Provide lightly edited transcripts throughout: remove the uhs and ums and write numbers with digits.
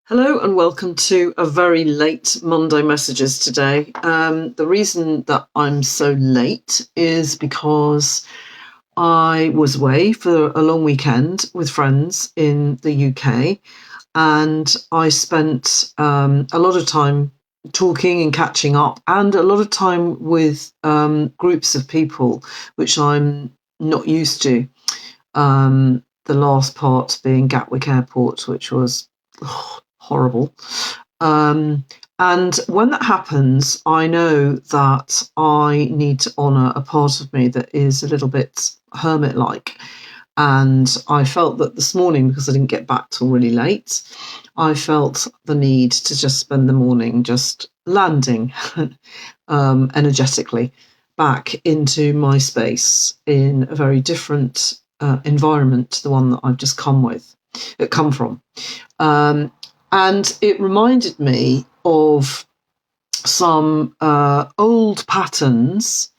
Hello and welcome to a very late Monday Messages today. The reason that I'm so late is because I was away for a long weekend with friends in the UK, and I spent a lot of time talking and catching up and a lot of time with groups of people, which I'm not used to. The last part being Gatwick Airport, which was horrible. And when that happens, I know that I need to honour a part of me that is a little bit hermit-like. And I felt that this morning, because I didn't get back till really late, I felt the need to just spend the morning just landing energetically back into my space in a very different environment to the one that I've just come from. And it reminded me of some old patterns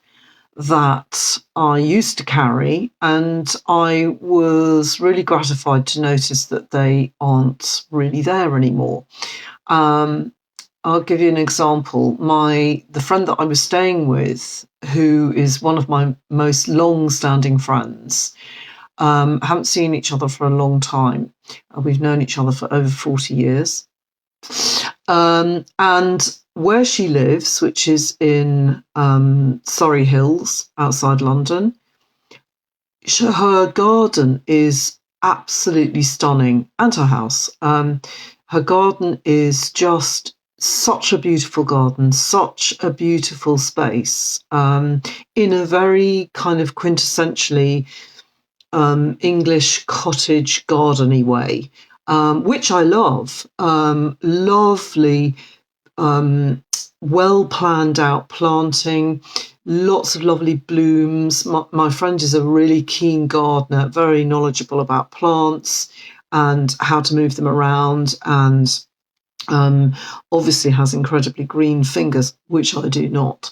that I used to carry, and I was really gratified to notice that they aren't really there anymore. I'll give you an example. The friend that I was staying with, who is one of my most long-standing friends, haven't seen each other for a long time. We've known each other for over 40 years. And where she lives, which is in Surrey Hills, outside London, her garden is absolutely stunning, and her house. Her garden is just such a beautiful garden, such a beautiful space, in a very kind of quintessentially English cottage gardeny way, which I love. Lovely, well planned out planting, lots of lovely blooms. My friend is a really keen gardener, very knowledgeable about plants and how to move them around, and obviously has incredibly green fingers, which I do not.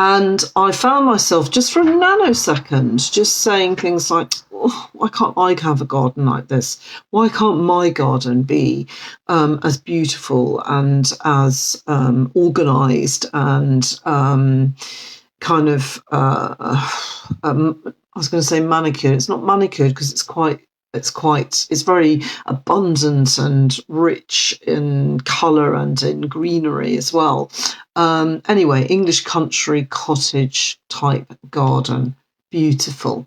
And I found myself just for a nanosecond just saying things like, oh, why can't I have a garden like this? Why can't my garden be as beautiful and as organised and kind of, I was going to say manicured. It's not manicured because it's very abundant and rich in colour and in greenery as well. Anyway, English country cottage type garden, beautiful.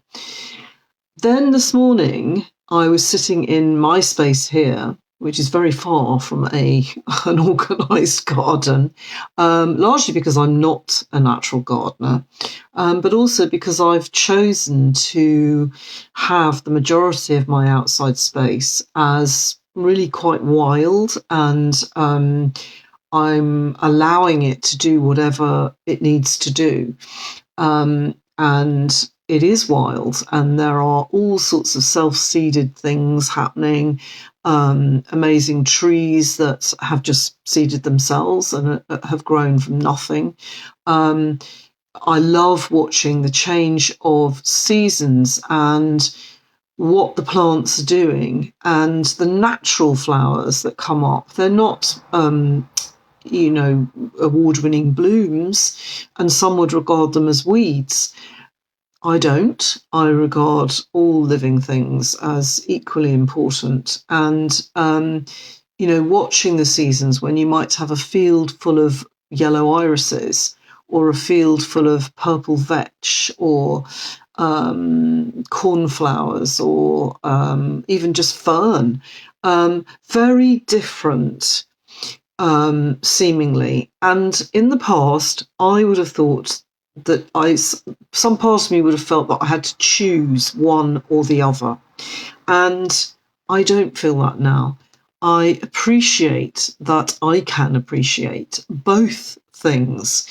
Then this morning, I was sitting in my space here, which is very far from an organised garden, largely because I'm not a natural gardener, but also because I've chosen to have the majority of my outside space as really quite wild, and I'm allowing it to do whatever it needs to do. And it is wild, and there are all sorts of self-seeded things happening, amazing trees that have just seeded themselves and have grown from nothing. I love watching the change of seasons and what the plants are doing, and the natural flowers that come up. They're not award-winning blooms, and some would regard them as weeds. I don't. I regard all living things as equally important. And, watching the seasons when you might have a field full of yellow irises or a field full of purple vetch or cornflowers or even just fern. Very different, seemingly. And in the past, I would have thought that some part of me would have felt that I had to choose one or the other. And I don't feel that now. I appreciate that I can appreciate both things.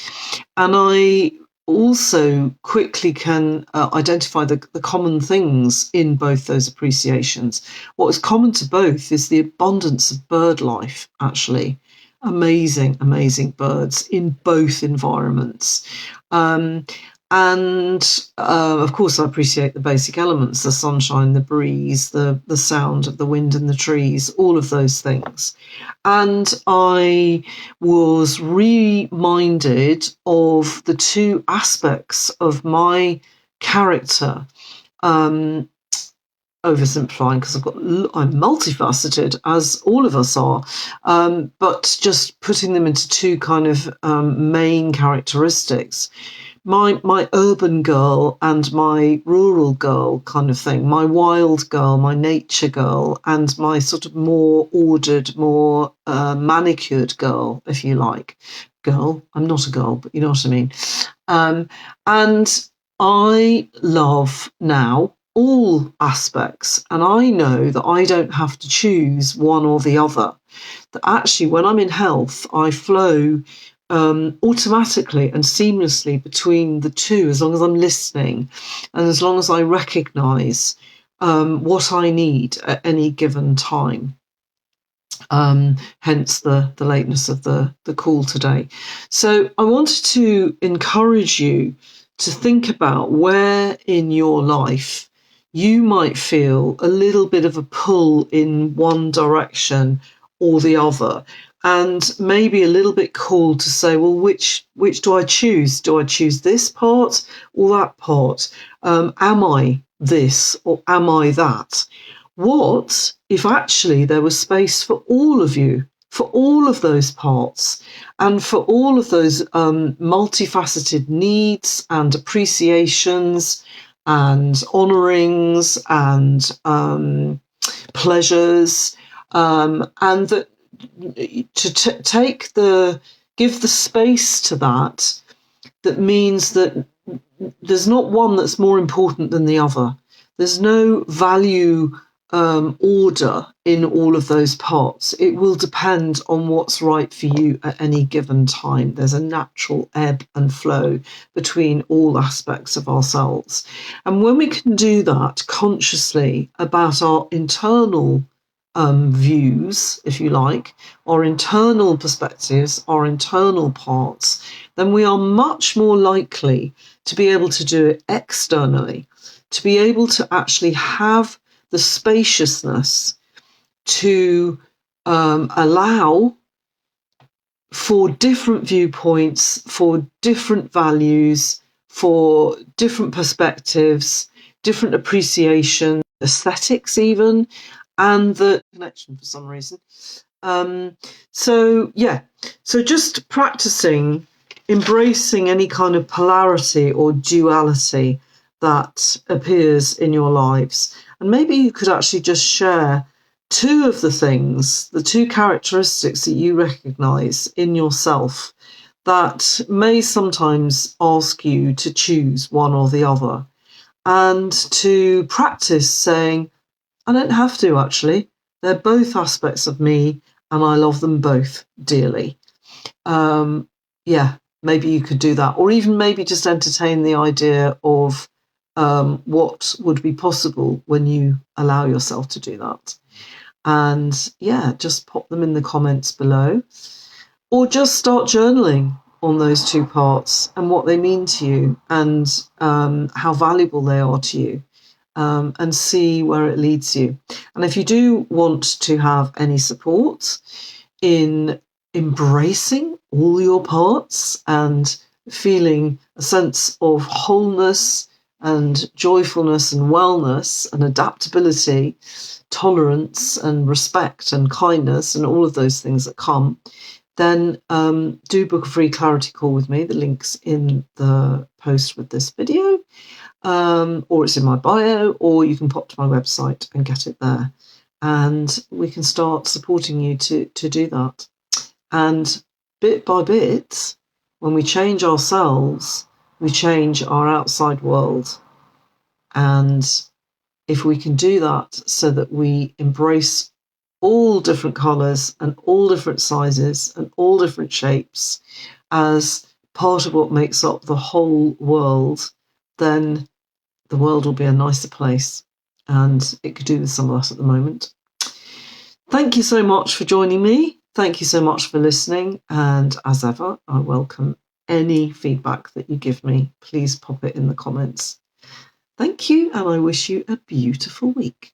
And I also quickly can identify the common things in both those appreciations. What is common to both is the abundance of bird life, actually. Amazing, amazing birds in both environments. And of course, I appreciate the basic elements, the sunshine, the breeze, the sound of the wind in the trees, all of those things. And I was reminded of the two aspects of my character. Oversimplifying, because I'm multifaceted, as all of us are, but just putting them into two kind of main characteristics. My urban girl and my rural girl kind of thing, my wild girl, my nature girl, and my sort of more ordered, more manicured girl, if you like. Girl, I'm not a girl, but you know what I mean. And I love now all aspects, and I know that I don't have to choose one or the other. That actually, when I'm in health, I flow automatically and seamlessly between the two, as long as I'm listening and as long as I recognise what I need at any given time. Hence the lateness of the call today. So I wanted to encourage you to think about where in your life you might feel a little bit of a pull in one direction or the other, and maybe a little bit called to say, well, which do I choose? Do I choose this part or that part? Am I this or am I that? What if actually there was space for all of you, for all of those parts, and for all of those multifaceted needs and appreciations and honourings and pleasures, and that to give the space to that means that there's not one that's more important than the other. There's no value order in all of those parts. It will depend on what's right for you at any given time. There's a natural ebb and flow between all aspects of ourselves. And when we can do that consciously about our internal views, if you like, our internal perspectives, our internal parts, then we are much more likely to be able to do it externally, to be able to actually have the spaciousness to allow for different viewpoints, for different values, for different perspectives, different appreciation, aesthetics even, and the connection for some reason. So just practicing embracing any kind of polarity or duality that appears in your lives. And maybe you could actually just share two of the things, the two characteristics that you recognise in yourself that may sometimes ask you to choose one or the other, and to practice saying, I don't have to actually. They're both aspects of me and I love them both dearly. Maybe you could do that, or even maybe just entertain the idea of what would be possible when you allow yourself to do that. And just pop them in the comments below, or just start journaling on those two parts and what they mean to you, and how valuable they are to you, and see where it leads you. And if you do want to have any support in embracing all your parts and feeling a sense of wholeness and joyfulness and wellness and adaptability, tolerance and respect and kindness and all of those things that come, then do book a free clarity call with me. The link's in the post with this video, or it's in my bio, or you can pop to my website and get it there. And we can start supporting you to do that. And bit by bit, when we change ourselves, we change our outside world. And if we can do that so that we embrace all different colours and all different sizes and all different shapes as part of what makes up the whole world, then the world will be a nicer place. And it could do with some of that at the moment. Thank you so much for joining me. Thank you so much for listening. And as ever, I welcome any feedback that you give me, please pop it in the comments. Thank you, and I wish you a beautiful week.